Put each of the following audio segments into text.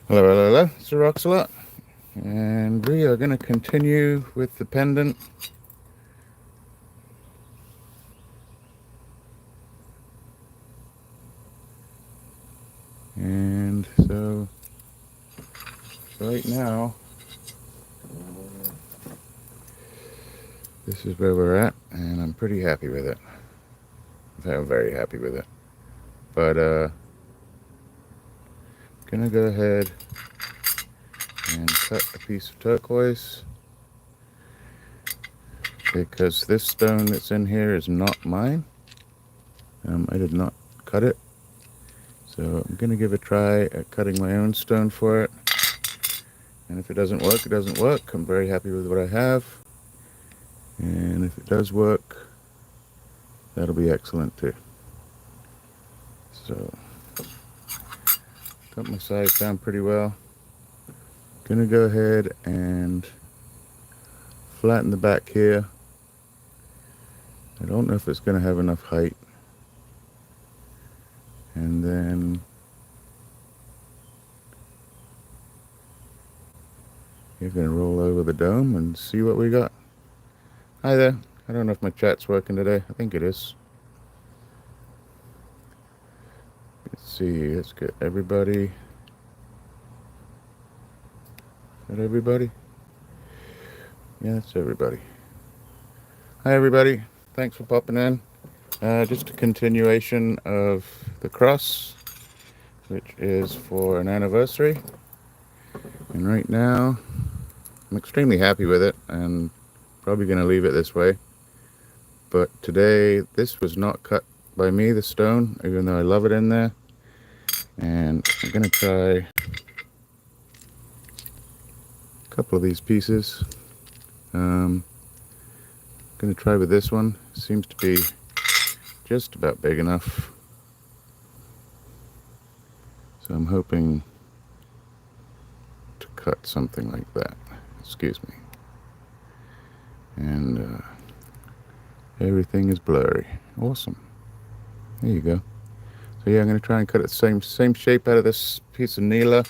Hello, hello, hello. It's Roxalot, and we are going to continue with the pendant. And so, right now, this is where we're at, and I'm pretty happy with it. I'm very happy with it. But, gonna go ahead and cut a piece of turquoise because this stone that's in here is not mine. I did not cut it. So I'm gonna give a try at cutting my own stone for it. And if it doesn't work, it doesn't work. I'm very happy with what I have. And if it does work, that'll be excellent too. So, got my size down pretty well. Gonna go ahead and flatten the back here. I don't know if it's gonna have enough height. And then you're gonna roll over the dome and see what we got. Hi there. I don't know if my chat's working today. I think it is. Let's see. Let's get everybody. Is that everybody? Yeah, that's everybody. Hi, everybody. Thanks for popping in. Just a continuation of the cross, which is for an anniversary. And right now, I'm extremely happy with it and probably going to leave it this way. But today, this was not cut by me, the stone, even though I love it in there. And I'm going to try a couple of these pieces. I'm going to try with this one. Seems to be just about big enough. So I'm hoping to cut something like that. Excuse me. And everything is blurry. Awesome. There you go. So yeah, I'm going to try and cut it the same shape out of this piece of Nila.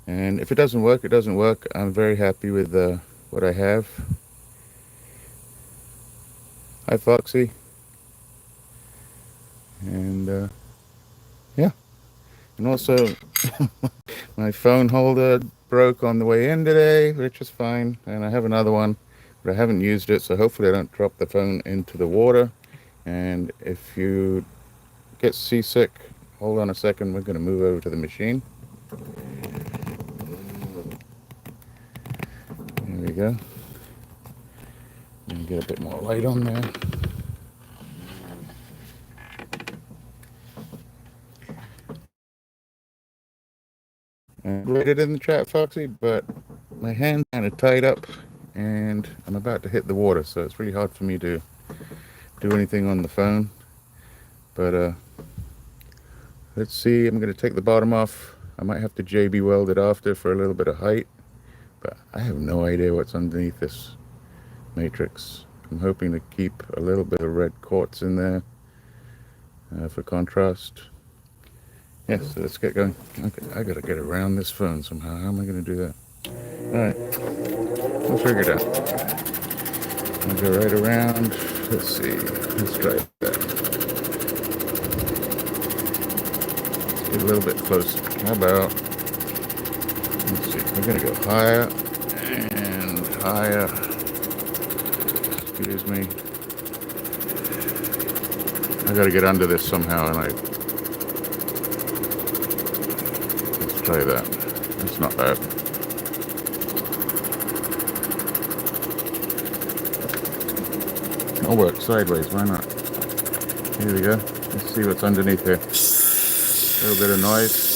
And if it doesn't work, it doesn't work. I'm very happy with what I have. Hi, Foxy. And yeah. And also, my phone holder broke on the way in today, which is fine. And I have another one, but I haven't used it. So hopefully I don't drop the phone into the water. And if you get seasick, hold on a second. We're going to move over to the machine. There we go. And get a bit more light on there. I rated in the chat, Foxy, but my hand's kind of tied up and I'm about to hit the water, so it's really hard for me to do anything on the phone. But let's see. I'm going to take the bottom off. I might have to JB weld it after for a little bit of height, but I have no idea what's underneath this matrix. I'm hoping to keep a little bit of red quartz in there for contrast. Yeah, so let's get going. Okay, I gotta get around this phone somehow. How am I gonna do that? Alright, we'll figure it out. I'll go right around. Let's see. Let's try that. Let's get a little bit closer. How about, let's see, we're gonna go higher and higher. Excuse me. I gotta get under this somehow, and let's try that. That's not bad. I'll work sideways, why not? Here we go. Let's see what's underneath here. A little bit of noise.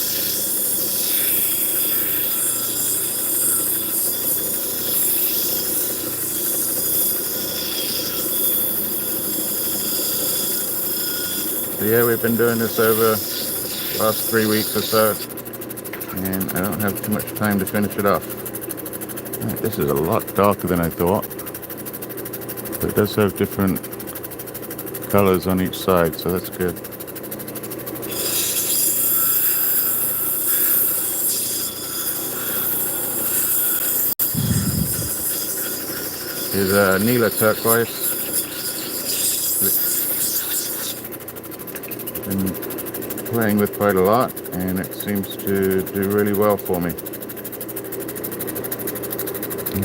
So yeah, we've been doing this over the last 3 weeks or so, and I don't have too much time to finish it off. Right, this is a lot darker than I thought, but it does have different colors on each side, so that's good. is Nila turquoise. Been playing with quite a lot, and it seems to do really well for me.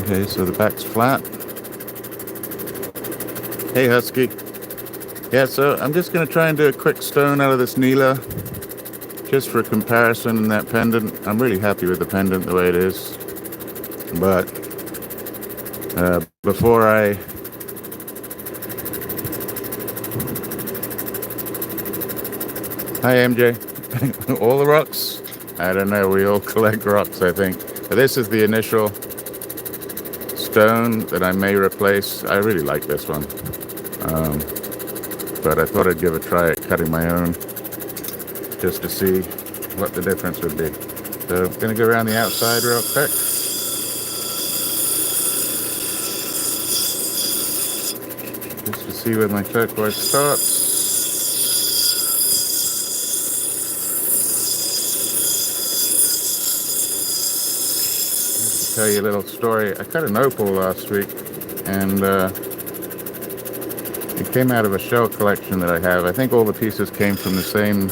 Okay, so the back's flat. Hey Husky. Yeah, so I'm just going to try and do a quick stone out of this Nila, just for comparison in that pendant. I'm really happy with the pendant the way it is, but before I Hi MJ. All the rocks? I don't know, we all collect rocks, I think. But this is the initial stone that I may replace. I really like this one, but I thought I'd give a try at cutting my own just to see what the difference would be. So I'm going to go around the outside real quick. Just to see where my turquoise starts. Tell you a little story. I cut an opal last week, and it came out of a shell collection that I have. I think all the pieces came from the same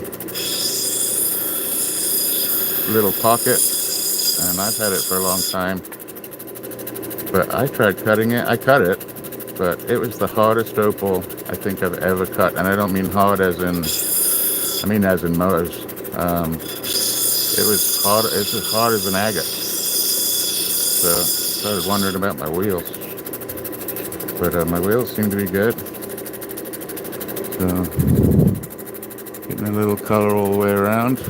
little pocket, and I've had it for a long time. But I tried cutting it. I cut it, but it was the hardest opal I think I've ever cut. And I don't mean hard as in, I mean as in Moe's. It was hard. It's as hard as an agate. So I started wondering about my wheels, but my wheels seem to be good. So getting a little color all the way around.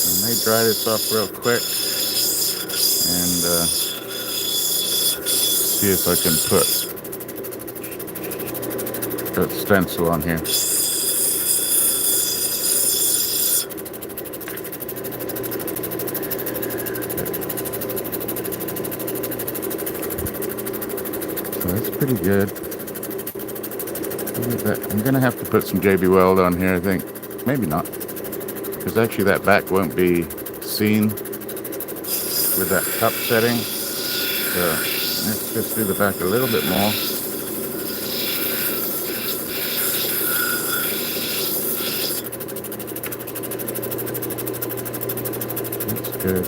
I may dry this off real quick and see if I can put a stencil on here. So that's pretty good. I'm gonna have to put some JB Weld on here, I think. Maybe not, because actually that back won't be seen with that cup setting. So let's just do the back a little bit more. That's good.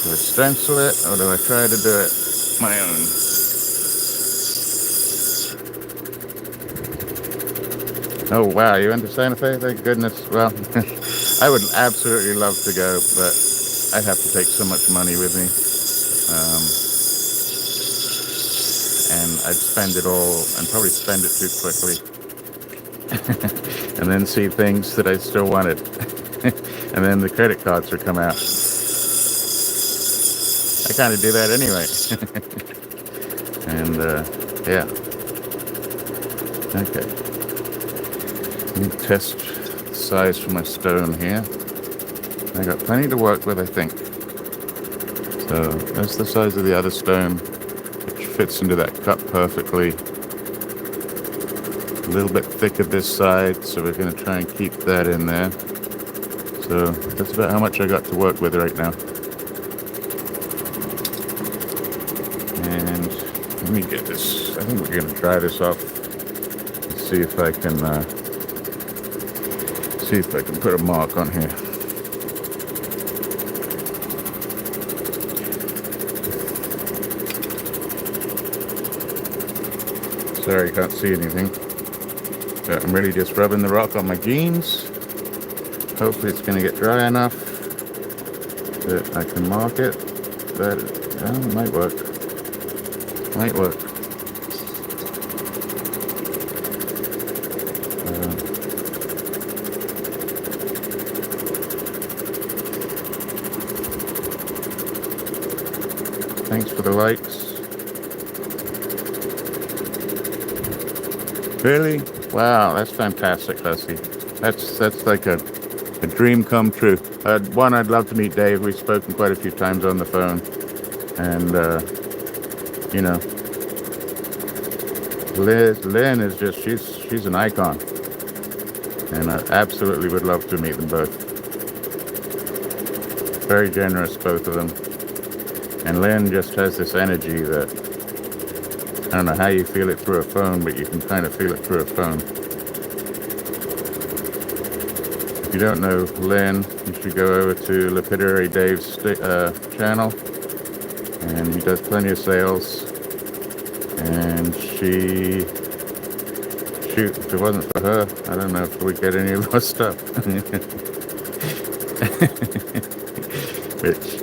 Do I stencil it, or do I try to do it my own? Oh wow, you went to Santa Fe? Thank goodness. Well, I would absolutely love to go, but I'd have to take so much money with me. And I'd spend it all, and probably spend it too quickly. And then see things that I still wanted. And then the credit cards would come out. I kind of do that anyway. And yeah. Okay. Let me test the size for my stone here. I got plenty to work with, I think. So that's the size of the other stone, which fits into that cup perfectly. A little bit thicker this side, so we're going to try and keep that in there. So that's about how much I got to work with right now. And let me get this. I think we're going to dry this off and see if I can put a mark on here. Sorry, you can't see anything. But I'm really just rubbing the rock on my jeans. Hopefully it's going to get dry enough that I can mark it. But it might work. Might work. Thanks for the likes. Really? Wow, that's fantastic, Hussy. That's like a A dream come true. One, I'd love to meet Dave. We've spoken quite a few times on the phone, and you know, Lynn is just she's an icon, and I absolutely would love to meet them both. Very generous, both of them, and Lynn just has this energy that I don't know how you feel it through a phone, but you can kind of feel it through a phone. If you don't know Lynn, you should go over to Lapidary Dave's channel, and he does plenty of sales. And shoot, if it wasn't for her, I don't know if we'd get any of our stuff. Which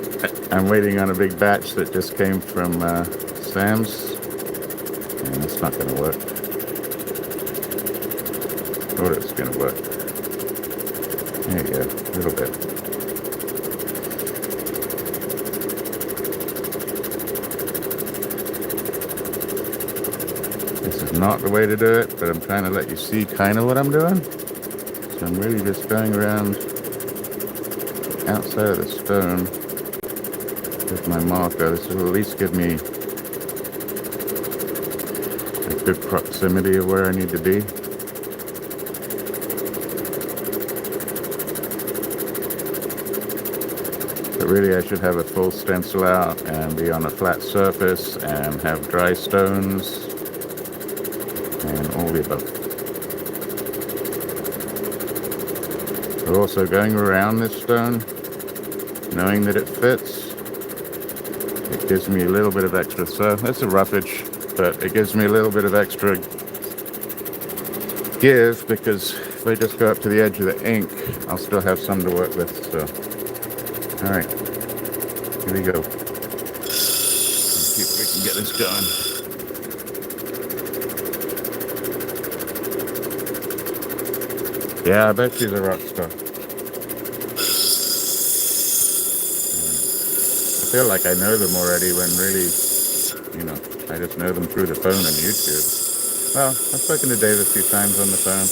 I'm waiting on a big batch that just came from Sam's, and it's not going to work. Thought it was going to work. There you go, a little bit. This is not the way to do it, but I'm trying to let you see kind of what I'm doing. So I'm really just going around outside of the stone with my marker. This will at least give me a good proximity of where I need to be. But really I should have a full stencil out and be on a flat surface and have dry stones and all the above. We're also going around this stone, knowing that it fits. It gives me a little bit of extra, so that's a roughage, but it gives me a little bit of extra give, because if I just go up to the edge of the ink, I'll still have some to work with. So, all right, here we go. Let's see if we can get this going. Yeah, I bet she's a rock star. I feel like I know them already when really, I just know them through the phone and YouTube. Well, I've spoken to Dave a few times on the phone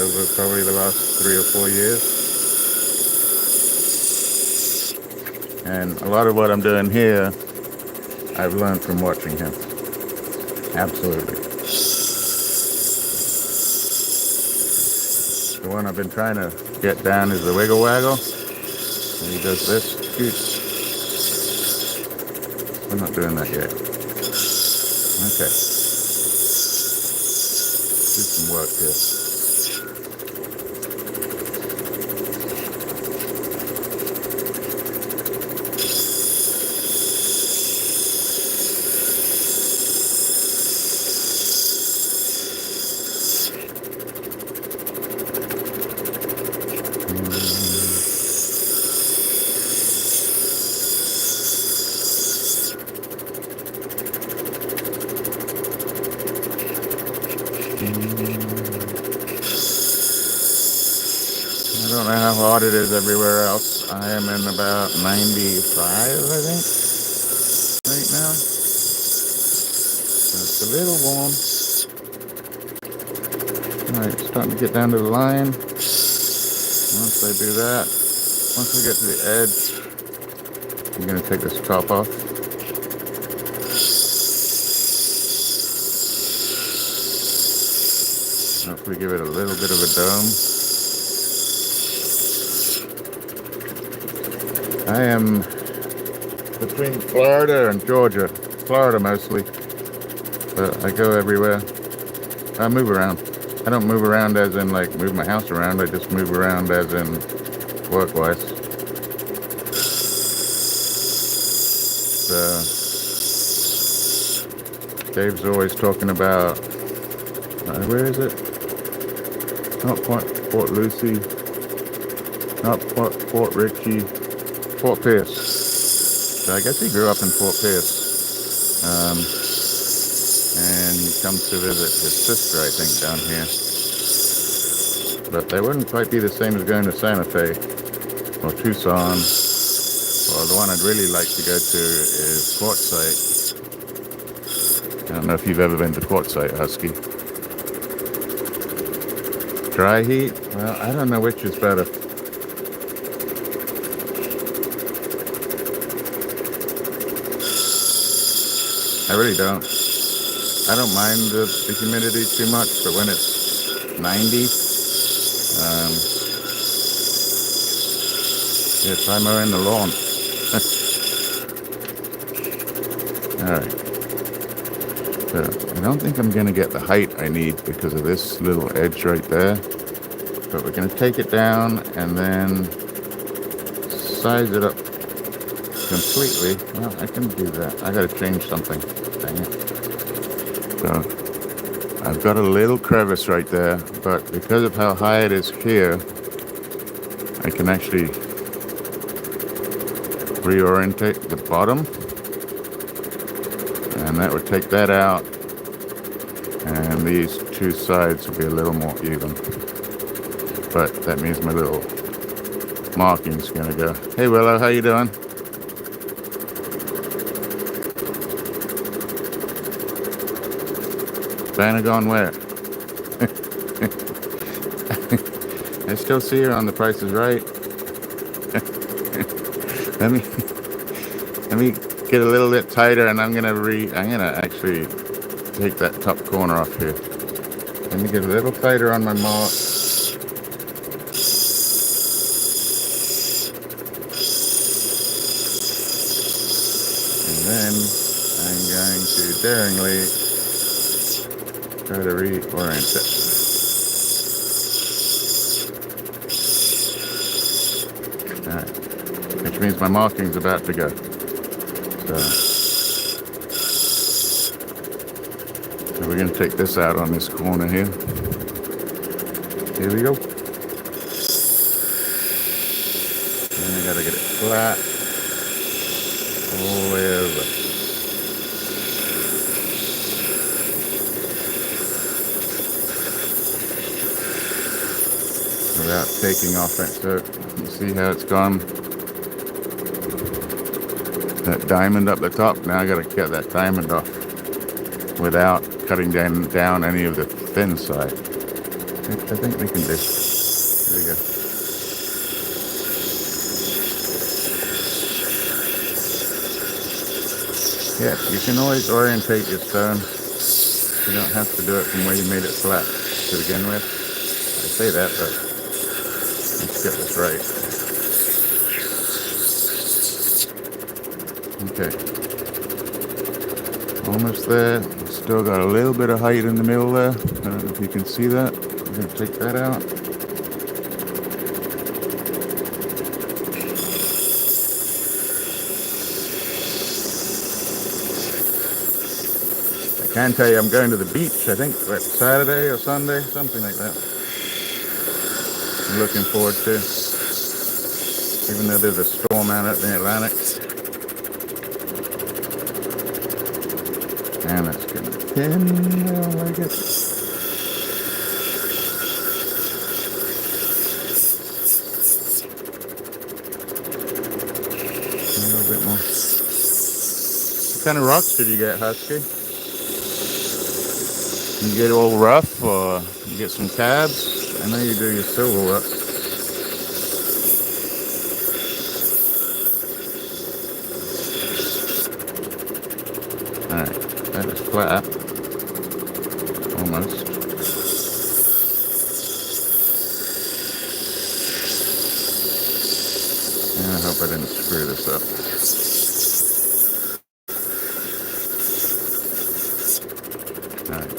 over probably the last 3 or 4 years. And a lot of what I'm doing here, I've learned from watching him. Absolutely. The one I've been trying to get down is the wiggle waggle. And he does this. We're not doing that yet. Okay. Do some work here. I don't know how hot it is everywhere else. I am in about 95, I think, right now. So it's a little warm. Alright, starting to get down to the line. Once I do that, once we get to the edge, I'm going to take this top off. Hopefully give it a little bit of a dome. I am between Florida and Georgia. Florida mostly, but I go everywhere. I move around. I don't move around as in like move my house around. I just move around as in work-wise. Dave's always talking about, where is it? Not Port Lucie, not Port Ritchie, Fort Pierce. So I guess he grew up in Fort Pierce. And he comes to visit his sister, I think, down here. But they wouldn't quite be the same as going to Santa Fe or Tucson. Well, the one I'd really like to go to is Quartzsite. I don't know if you've ever been to Quartzsite, Husky. dry heat? Well, I don't know which is better. I really don't. I don't mind the humidity too much, but when it's 90, it's I'm mowing the lawn. Alright, so I don't think I'm going to get the height I need because of this little edge right there. But we're going to take it down and then size it up completely. Well, I can do that. I got to change something. Dang it. So I've got a little crevice right there, but because of how high it is here, I can actually reorientate the bottom, and that would take that out, and these two sides will be a little more even. But that means my little marking's gonna go. Hey Willow, how you doing? Diana gone where? I still see her on The Price is Right. let me get a little bit tighter, and I'm gonna actually take that top corner off here. Let me get a little tighter on my mark. And then I'm going to daringly try to reorient it. Alright, which means my marking's about to go. So we're going to take this out on this corner here. Here we go. And I got to get it flat all the way over. Without taking off it. So you see how it's gone? That diamond up the top. Now I got to get that diamond off without cutting down any of the thin side. I think we can do. Here we go. Yeah, you can always orientate your stone. You don't have to do it from where you made it flat to begin with. I say that, but let's get this right. Okay. Almost there. Still got a little bit of height in the middle there. I don't know if you can see that. I'm going to take that out. I can tell you I'm going to the beach, I think, Saturday or Sunday, something like that. I'm looking forward to, even though there's a storm out in the Atlantic. And it's getting thin. I don't like it. A little bit more. What kind of rocks did you get, Husky? You get all rough, or you get some cabs? I know you do your silver work. Alright, that is flat. Almost. And I hope I didn't screw this up. Alright.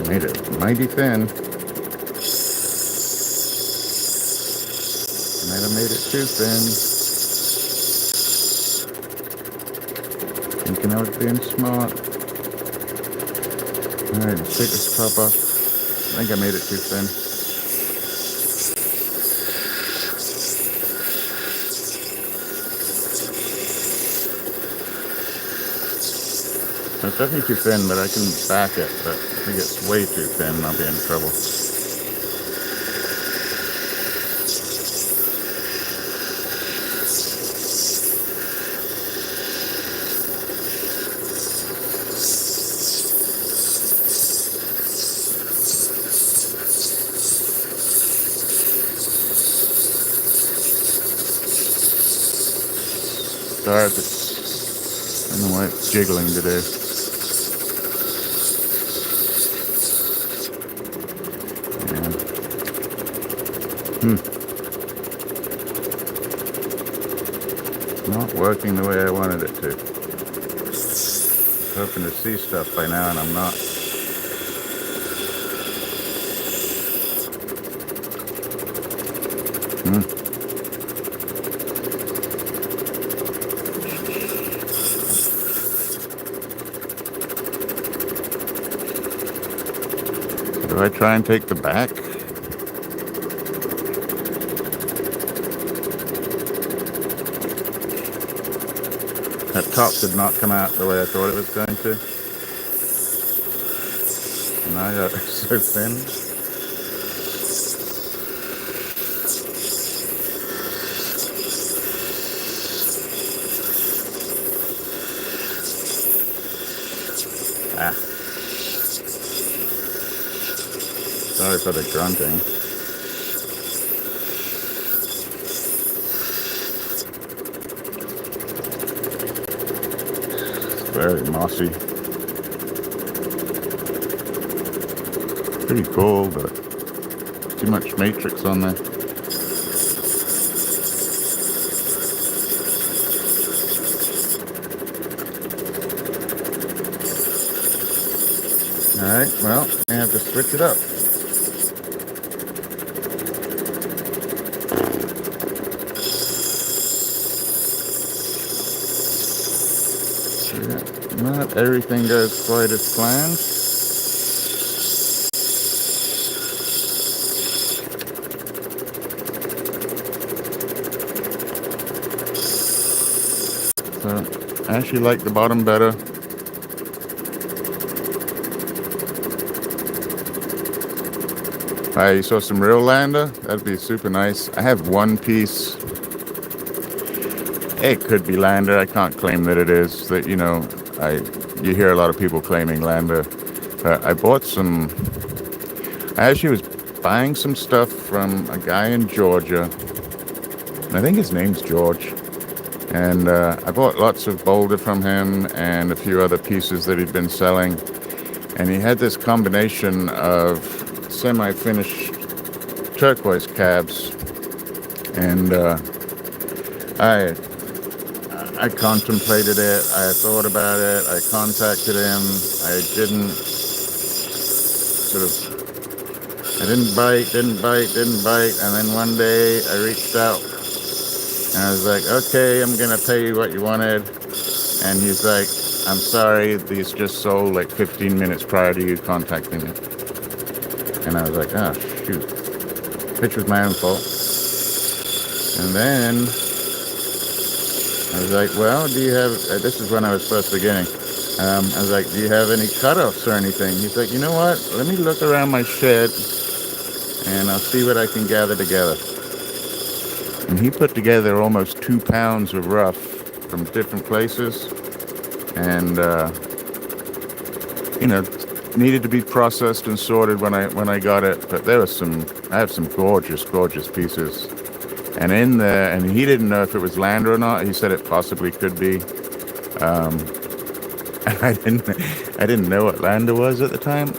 Made it mighty thin. Might have made it too thin. Thinking I was being smart. Alright, let's take this top off. I think I made it too thin. It's definitely too thin, but I can back it. But if it gets way too thin, I'll be in trouble. start. I don't know why it's jiggling today. Not working the way I wanted it to. Hoping to see stuff by now, and I'm not. Do I try and take the back? That top did not come out the way I thought it was going to. And I got so thin. Sorry for the grunting. It's very mossy. Pretty cool, but too much matrix on there. Alright, well, I have to switch it up. Not everything goes quite as planned. So, I actually like the bottom better. You saw some real lander? That'd be super nice. I have one piece. It could be lander. I can't claim that it is. That, you know, you hear a lot of people claiming lander. I bought some. I actually was buying some stuff from a guy in Georgia. I think his name's George. And I bought lots of boulder from him and a few other pieces that he'd been selling. And he had this combination of semi-finished turquoise cabs, and I contemplated it, I thought about it, I contacted him, I didn't bite, and then one day I reached out and I was like, okay, I'm gonna pay you what you wanted, and he's like, I'm sorry, these just sold like 15 minutes prior to you contacting me. And I was like, oh, shoot. Which was my own fault. And then I was like, well, do you have, this is when I was first beginning. I was like, do you have any cutoffs or anything? He's like, you know what? Let me look around my shed and I'll see what I can gather together. And he put together almost 2 pounds of rough from different places. And, you know, needed to be processed and sorted when I got it, but there was I have some gorgeous pieces, and in there, and he didn't know if it was lander or not. He said it possibly could be. I didn't know what lander was at the time,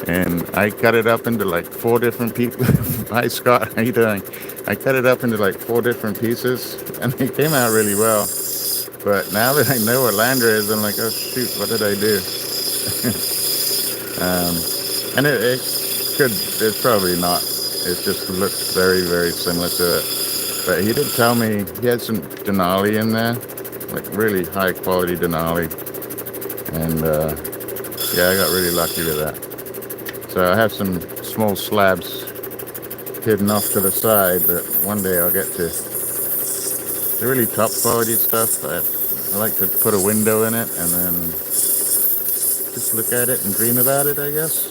and I cut it up into like 4 different people. Hi Scott, how you doing? I cut it up into like 4 different pieces, and it came out really well. But now that I know what lander is, I'm like, oh shoot, what did I do? And it's probably not. It just looks very, very similar to it. But he did tell me he had some Denali in there, like really high quality Denali. And yeah, I got really lucky with that. So I have some small slabs hidden off to the side that one day I'll get to. They're really top quality stuff. I like to put a window in it and then just look at it and dream about it, I guess.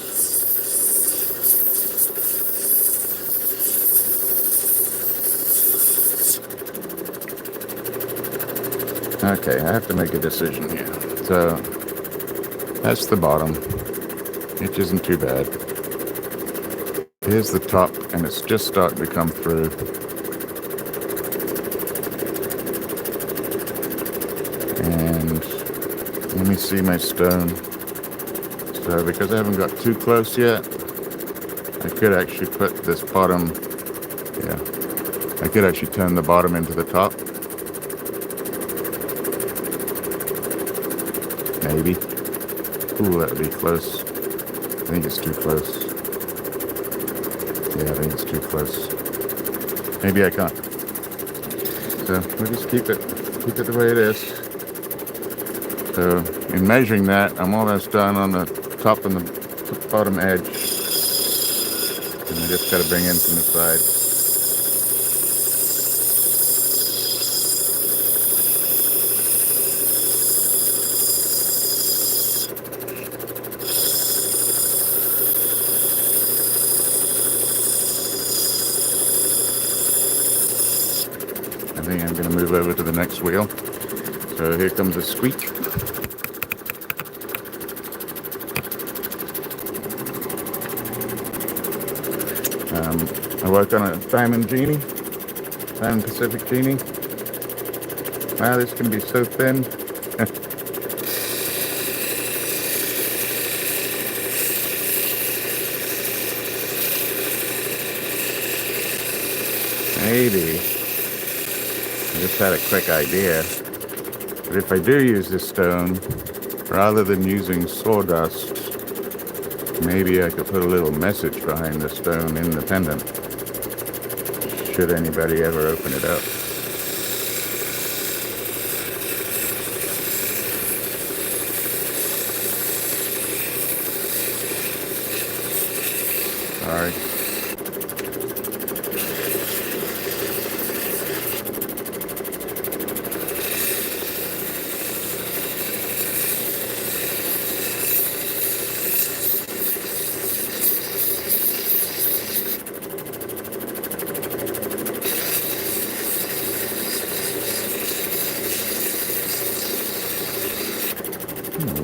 Okay, I have to make a decision here. So, that's the bottom, which isn't too bad. Here's the top, and it's just starting to come through. me see my stone. So because I haven't got too close yet, I could actually put this bottom, yeah, I could actually turn the bottom into the top. Maybe. Ooh, that would be close. I think it's too close. Yeah, I think it's too close. Maybe I can't. So we'll just keep it the way it is. So in measuring that, I'm almost done on the top and the bottom edge. And I just got to bring in from the side. I think I'm going to move over to the next wheel. So here comes a squeak. I work on a Diamond Pacific Genie. Wow, this is going to be so thin. Maybe. I just had a quick idea. But if I do use this stone, rather than using sawdust, maybe I could put a little message behind the stone in the pendant, should anybody ever open it up. Sorry.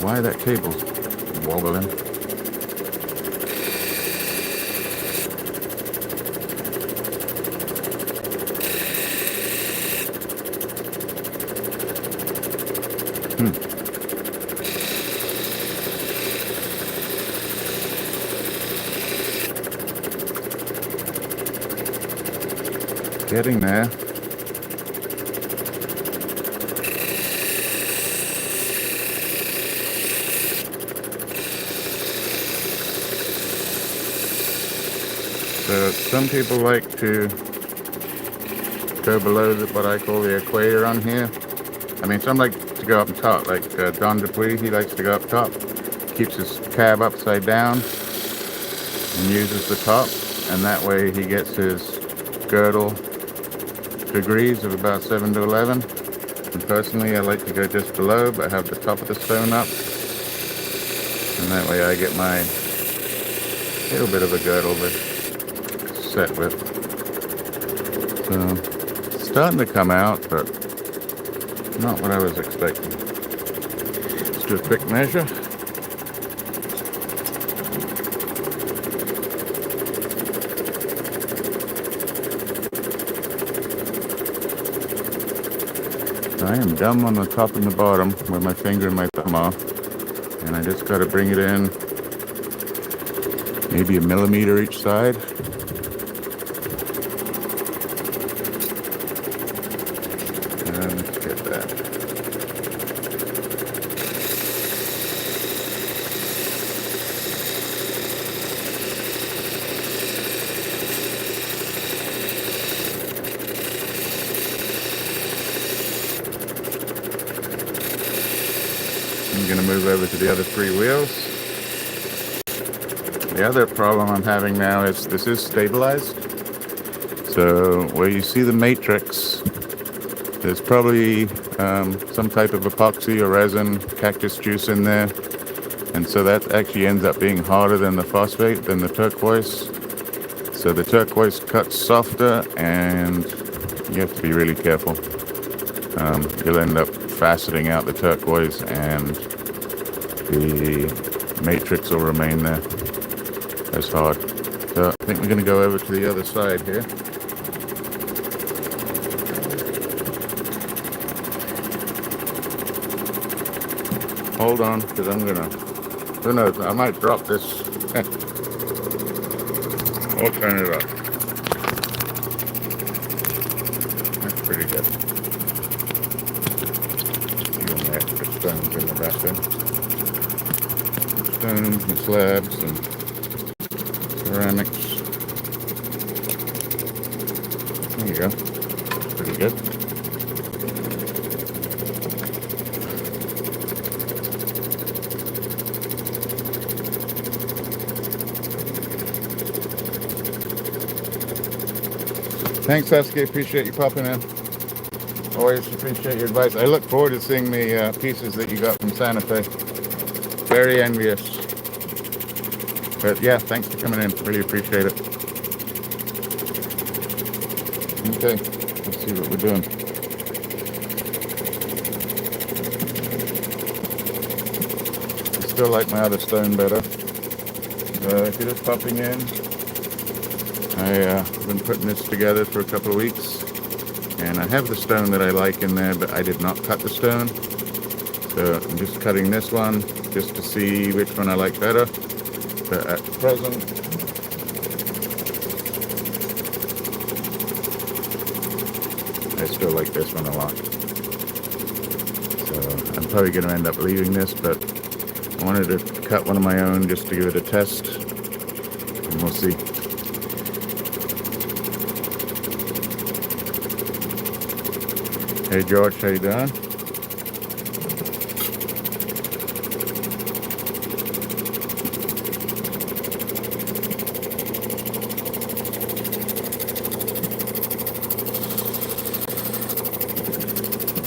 Why that cable's wobbling. Getting there. So some people like to go below what I call the equator on here. I mean, some like to go up top, like Don Dupuy, he likes to go up top, keeps his cab upside down and uses the top, and that way he gets his girdle degrees of about 7 to 11. And personally, I like to go just below, but have the top of the stone up, and that way I get my little bit of a girdle set with. So it's starting to come out, but not what I was expecting. Let's do a quick measure. I am dumb on the top and the bottom with my finger and my thumb off, and I just got to bring it in maybe 1 millimeter each side. And let's get that. I'm going to move over to the other 3 wheels. The other problem I'm having now is this is stabilized. So where you see the matrix, there's probably some type of epoxy or resin, cactus juice in there. And so that actually ends up being harder than the phosphate, than the turquoise. So the turquoise cuts softer, and you have to be really careful. You'll end up faceting out the turquoise, and the matrix will remain there as hard. So I think we're going to go over to the other side here. hold on, because I'm gonna, who knows, I might drop this. I'll turn it up. That's pretty good. Few more extra stones in the back there. Stones and slabs and ceramics. There you go. Pretty good. Thanks, Sasuke. Appreciate you popping in. Always appreciate your advice. I look forward to seeing the pieces that you got from Santa Fe. Very envious. But yeah, thanks for coming in. Really appreciate it. Okay, let's see what we're doing. I still like my other stone better. If you're just popping in, I've been putting this together for a couple of weeks, and I have the stone that I like in there, but I did not cut the stone. So I'm just cutting this one just to see which one I like better. But at present, I still like this one a lot. So I'm probably going to end up leaving this, but I wanted to cut one of my own just to give it a test, and we'll see. Hey George, how you doing?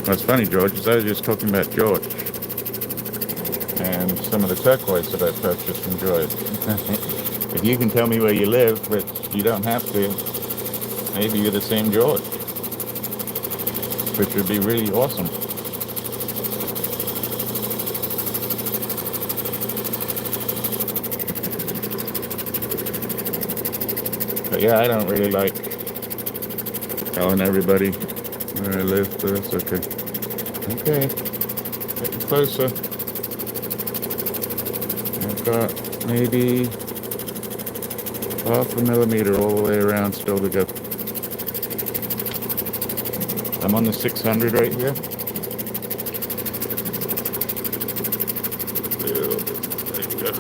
What's funny, George, is I was just talking about George and some of the turquoise that I purchased from George. If you can tell me where you live, which you don't have to, maybe you're the same George, which would be really awesome. But yeah, I don't really like telling everybody where I live, but that's okay. Okay, getting closer. I've got maybe half a millimeter all the way around still to go. I'm on the 600 right here. There you go.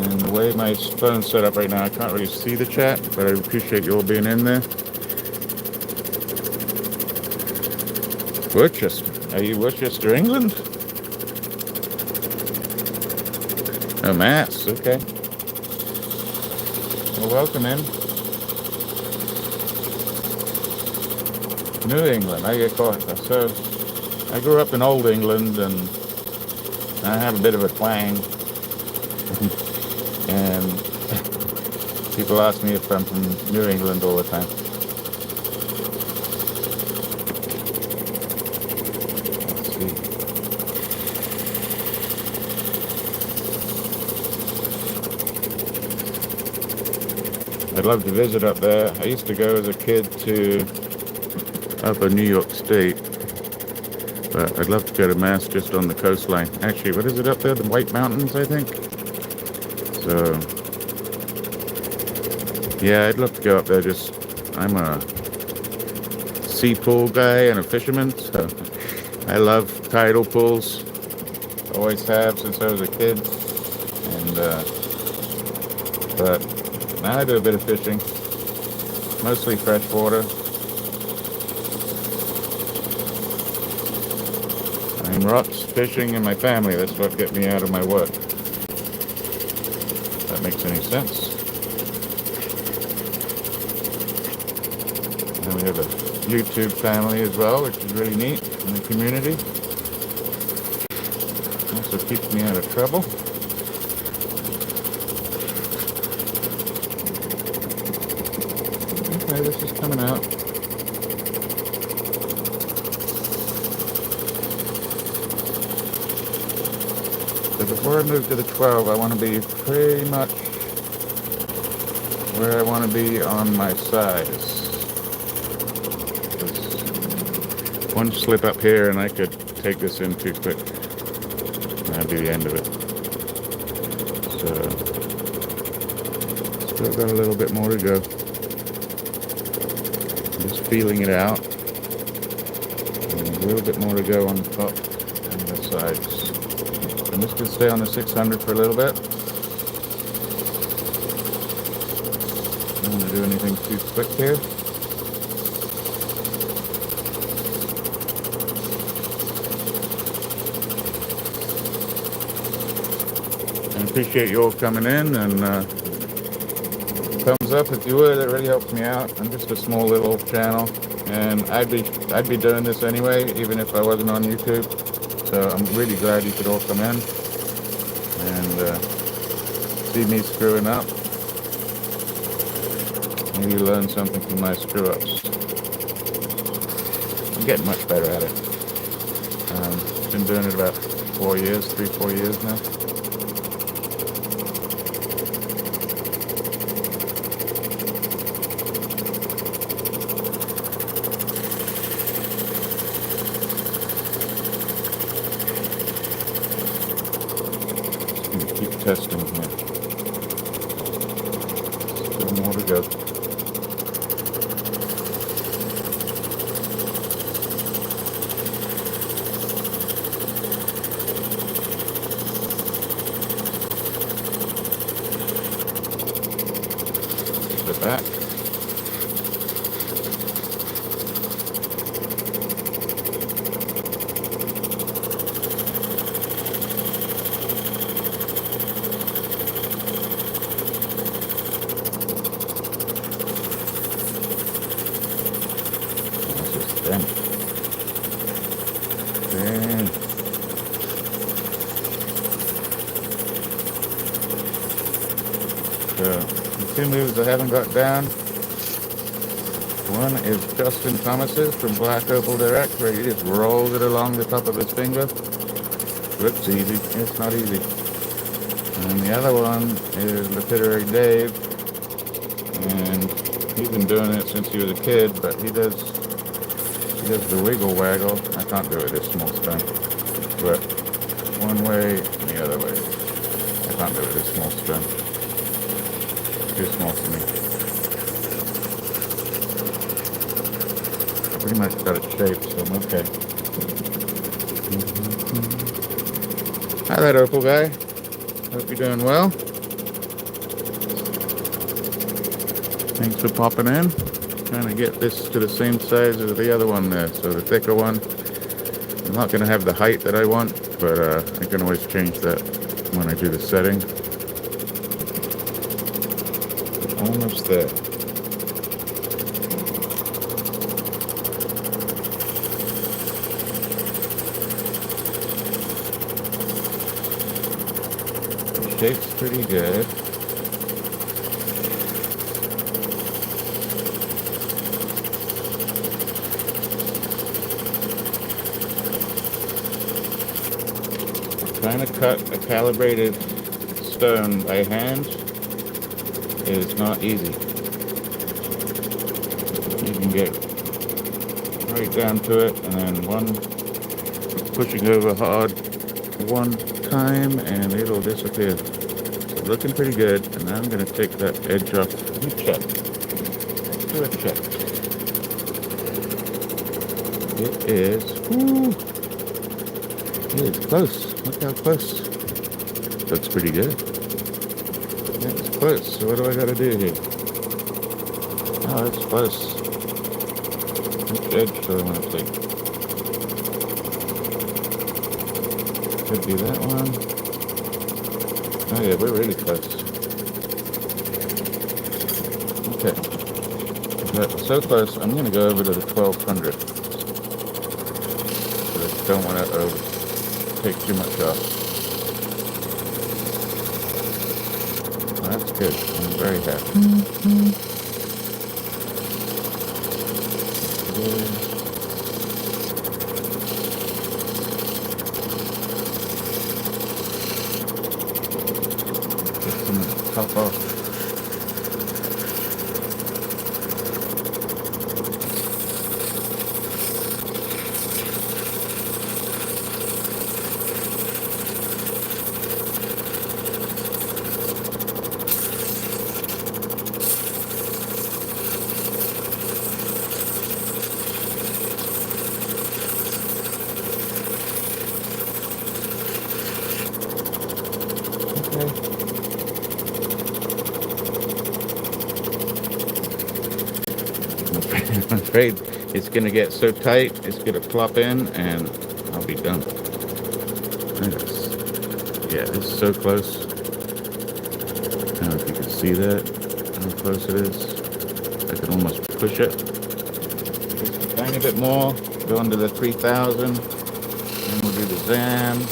And the way my phone's set up right now, I can't really see the chat, but I appreciate you all being in there. Worcester. Are you Worcester, England? Oh, Mass. Okay. Well, welcome in. New England. I get caught. So, I grew up in Old England, and I have a bit of a twang. And people ask me if I'm from New England all the time. I'd love to visit up there. I used to go as a kid to upper New York State, but I'd love to go to Mass just on the coastline. Actually, what is it up there? The White Mountains, I think. So, yeah, I'd love to go up there. I'm a sea pool guy and a fisherman, so I love tidal pools. Always have since I was a kid, and but now I do a bit of fishing, mostly freshwater. I'm rocks fishing in my family. That's what gets me out of my work. If that makes any sense. And we have a YouTube family as well, which is really neat in the community. Also keeps me out of trouble. Okay, this is coming out. So before I move to the 12, I want to be pretty much where I want to be on my size. One slip up here and I could take this in too quick. That'll be the end of it. So, still got a little bit more to go. Just feeling it out. And a little bit more to go on the top and the sides. I'm just going to stay on the 600 for a little bit. I don't want to do anything too quick here. I appreciate you all coming in, and thumbs up if you would. It really helps me out. I'm just a small little channel, and I'd be doing this anyway, even if I wasn't on YouTube. So I'm really glad you could all come in and see me screwing up. Maybe learn something from my screw-ups. I'm getting much better at it. Been doing it about 4 years, 3-4 years now. Keep testing here. Still more to go. The back. Dang. So, the two moves I haven't got down. One is Justin Thomas's from Black Opal Direct, where he just rolls it along the top of his finger. Looks easy. It's not easy. And the other one is Literary Dave, and he's been doing it since he was a kid, but he does the wiggle waggle. I can't do it this small stone, but one way and the other way. I can't do it this small stone. Too small for me. Pretty much got it shaped, so I'm okay. Hi there, Opal guy. Hope you're doing well. Thanks for popping in. Trying to get this to the same size as the other one there. So the thicker one, I'm not going to have the height that I want, but I can always change that when I do the setting. Almost there. The shape's pretty good. Trying to cut a calibrated stone by hand is not easy. You can get right down to it, and then pushing over hard one time and it'll disappear. So looking pretty good, and now I'm going to take that edge off. Let me check. Let's do a check. It is, whoo, it is close. Look how close. Looks pretty good. Yeah, it's close. So what do I got to do here? Oh, it's close. Which edge do I want to take? Could be that one. Oh yeah, we're really close. Okay. But so close, I'm going to go over to the 1200. So I don't want to take too much off. Well, that's good. I'm very happy. Get some top off. afraid it's gonna get so tight, it's gonna plop in and I'll be done. Yeah, it's so close. I don't know if you can see that, how close it is. I can almost push it. Just a tiny bit more, go into the 3000, and we'll do the zam.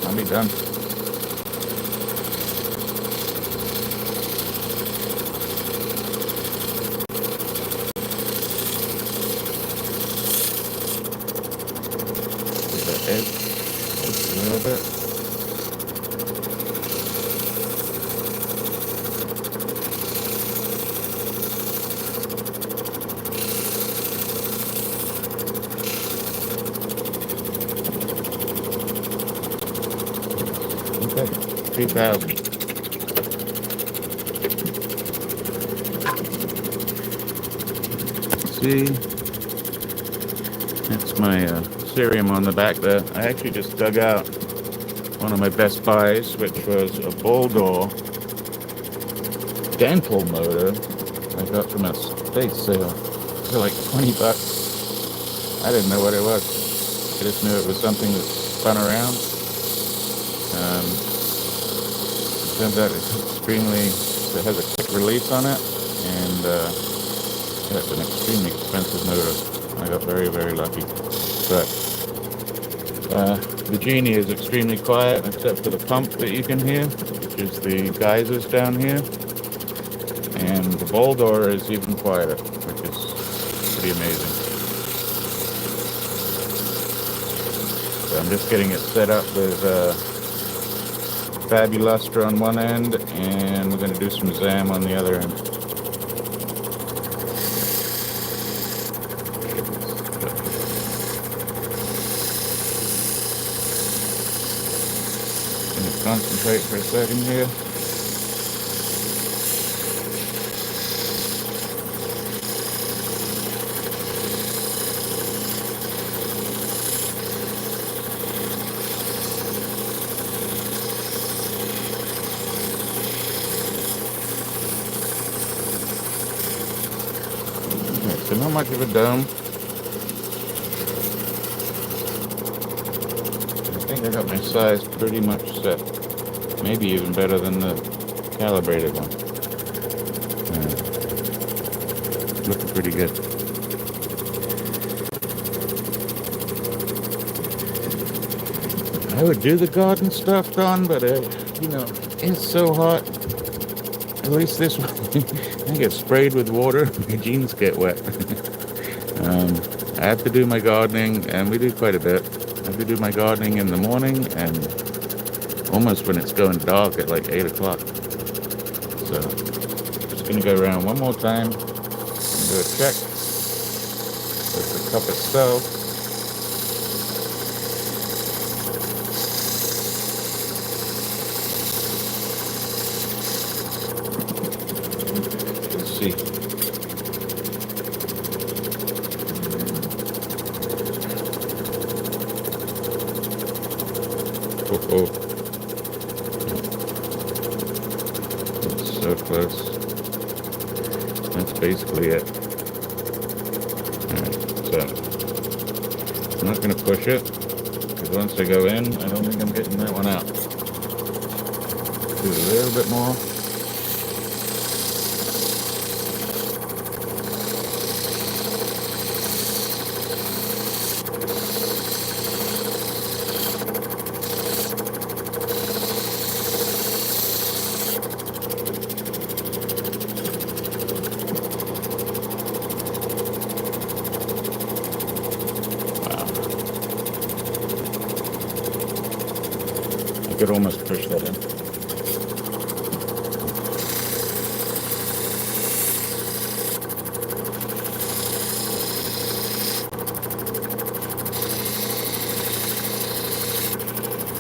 I'll be done. Put that edge just a little bit. Okay, 3000. See, that's my cerium on the back there. I actually just dug out one of my best buys, which was a Bulldor dental motor I got from a estate sale for like 20 bucks. I didn't know what it was. I just knew it was something that spun around. It turns out it has a quick release on it, and yeah, it's an extremely expensive motor. I got very, very lucky. But the Genie is extremely quiet, except for the pump that you can hear, which is the geysers down here. And the Bulldor is even quieter, which is pretty amazing. So I'm just getting it set up with Fabulustra on one end, and we're going to do some zam on the other end. Concentrate for a second here. Okay, so not much of a dome. I think I got my size pretty much set. Maybe even better than the calibrated one. Looking pretty good. I would do the garden stuff, Don, but you know, it's so hot. At least this one, I get sprayed with water. My jeans get wet. I have to do my gardening, and we do quite a bit. I have to do my gardening in the morning and almost when it's going dark at like 8 o'clock. So, just gonna go around one more time and do a check with the cup itself. Let's see. Oh. So close. That's basically it. Alright, so I'm not going to push it, because once I go in, I don't think I'm getting that one out. Do a little bit more. I could almost push that in.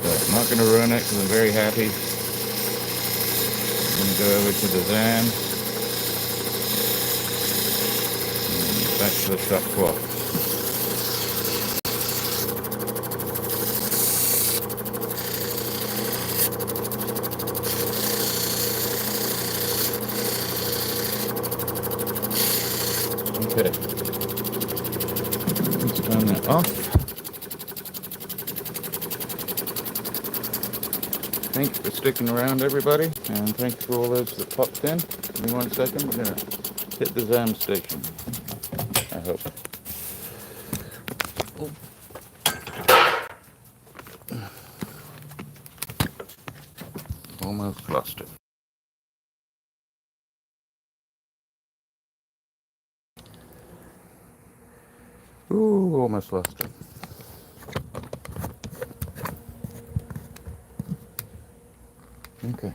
So I'm not going to ruin it because I'm very happy. I'm going to go over to the zam and back to the shop cloth. Thanks for sticking around, everybody, and thanks for all those that popped in. Give me 1 second. We're gonna hit the ZAM station, I hope. Almost lost it. Ooh, almost lost it. Okay.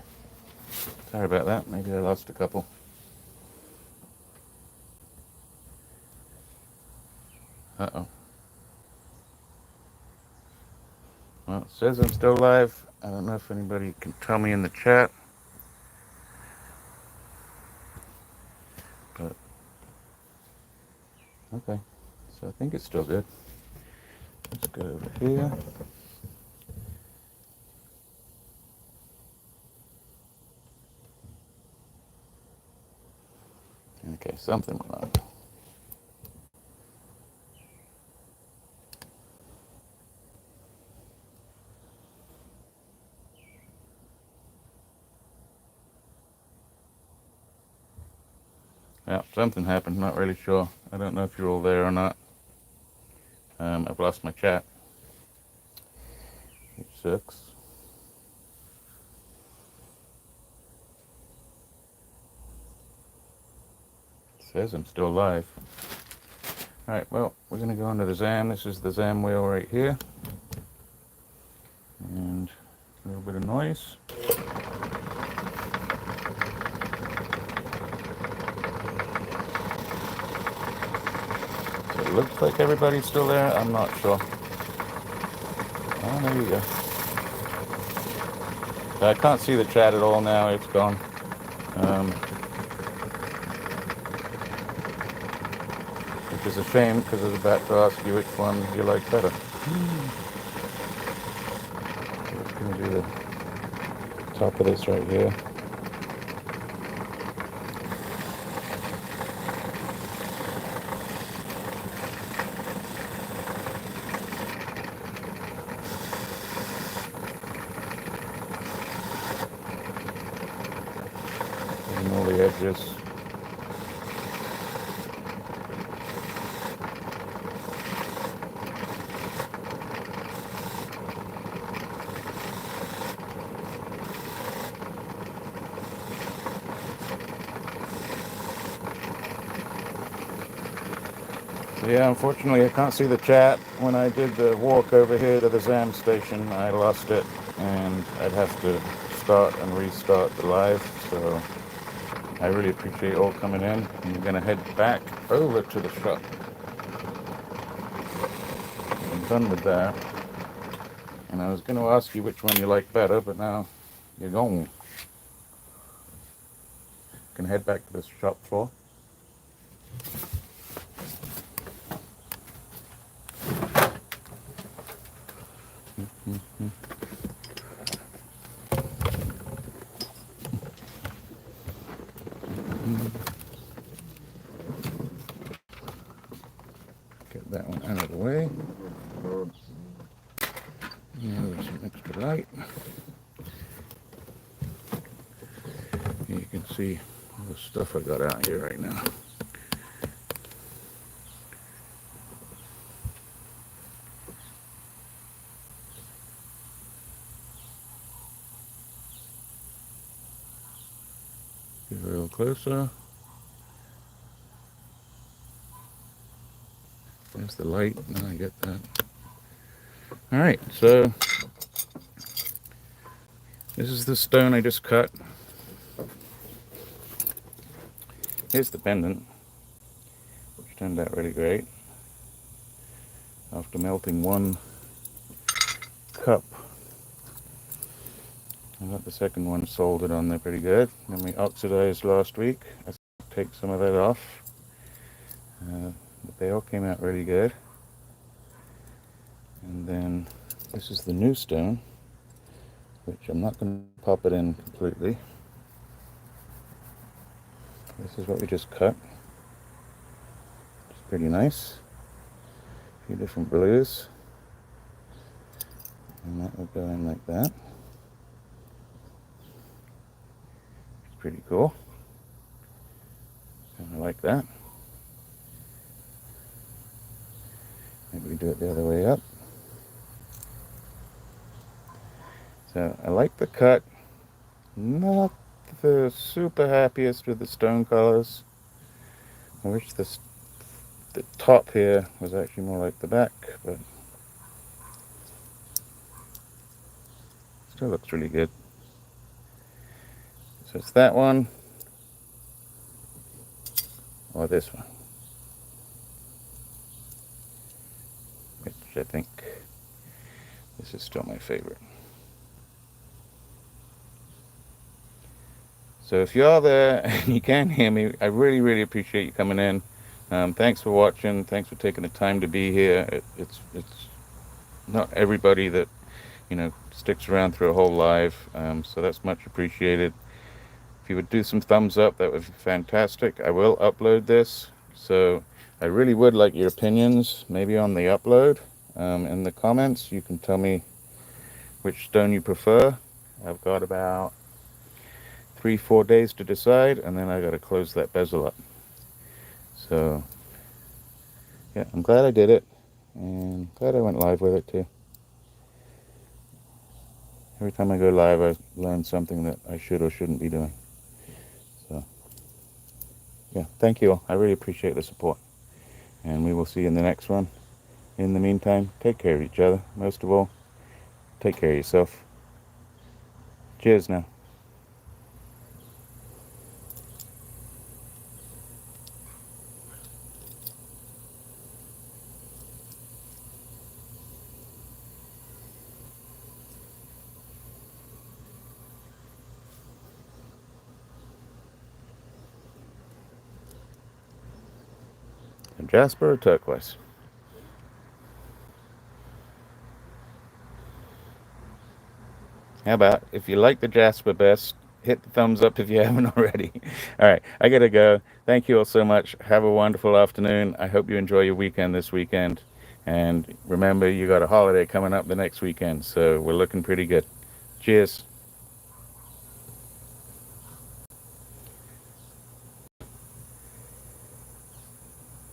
Sorry about that. Maybe I lost a couple. Uh-oh. Well, it says I'm still live. I don't know if anybody can tell me in the chat. But, okay. So I think it's still good. Let's go over here. Okay, something went on. Yeah, something happened. Not really sure. I don't know if you're all there or not. I've lost my chat, which sucks. It says I'm still live. Alright, well, we're going to go into the ZAM. This is the ZAM wheel right here. And a little bit of noise. So it looks like everybody's still there. I'm not sure. Oh, there you go. So I can't see the chat at all now. It's gone. Which is a shame because I was about to ask you which one you like better. Just going to do the top of this right here. And all the edges. Yeah, unfortunately I can't see the chat. When I did the walk over here to the ZAM station, I lost it, and I'd have to start and restart the live, so I really appreciate you all coming in. I'm going to head back over to the shop. I'm done with that. And I was going to ask you which one you like better, but now you're gone. Can head back to the shop floor. Get that one out of the way. There's some extra light. You can see all the stuff I got out here right now. Get a little closer. There's the light. Now I get that. Alright, so this is the stone I just cut. Here's the pendant, which turned out really great. After melting one cup, I got the second one soldered on there pretty good. Then we oxidized last week. I take some of that off. But they all came out really good. And then this is the new stone, which I'm not going to pop it in completely. This is what we just cut. It's pretty nice. A few different blues. And that will go in like that. pretty cool. I like that. Maybe we do it the other way up. So I like the cut. Not the super happiest with the stone colors. I wish the top here was actually more like the back, but still looks really good. So it's that one or this one, which I think this is still my favorite. So if you are there and you can hear me, I really, really appreciate you coming in. Thanks for watching. Thanks for taking the time to be here. It's not everybody that sticks around through a whole live, so that's much appreciated. If you would do some thumbs up, that would be fantastic. I will upload this, so I really would like your opinions, maybe on the upload. In the comments, you can tell me which stone you prefer. I've got about 3-4 days to decide, and then I got to close that bezel up. So yeah, I'm glad I did it, and glad I went live with it too. Every time I go live, I learn something that I should or shouldn't be doing. So yeah, thank you all. I really appreciate the support, and we will see you in the next one. In the meantime, take care of each other. Most of all, take care of yourself. Cheers now. Jasper or turquoise? How about, if you like the jasper best, hit the thumbs up if you haven't already. All right, I gotta go. Thank you all so much. Have a wonderful afternoon. I hope you enjoy your weekend this weekend. And remember, you got a holiday coming up the next weekend, so we're looking pretty good. Cheers.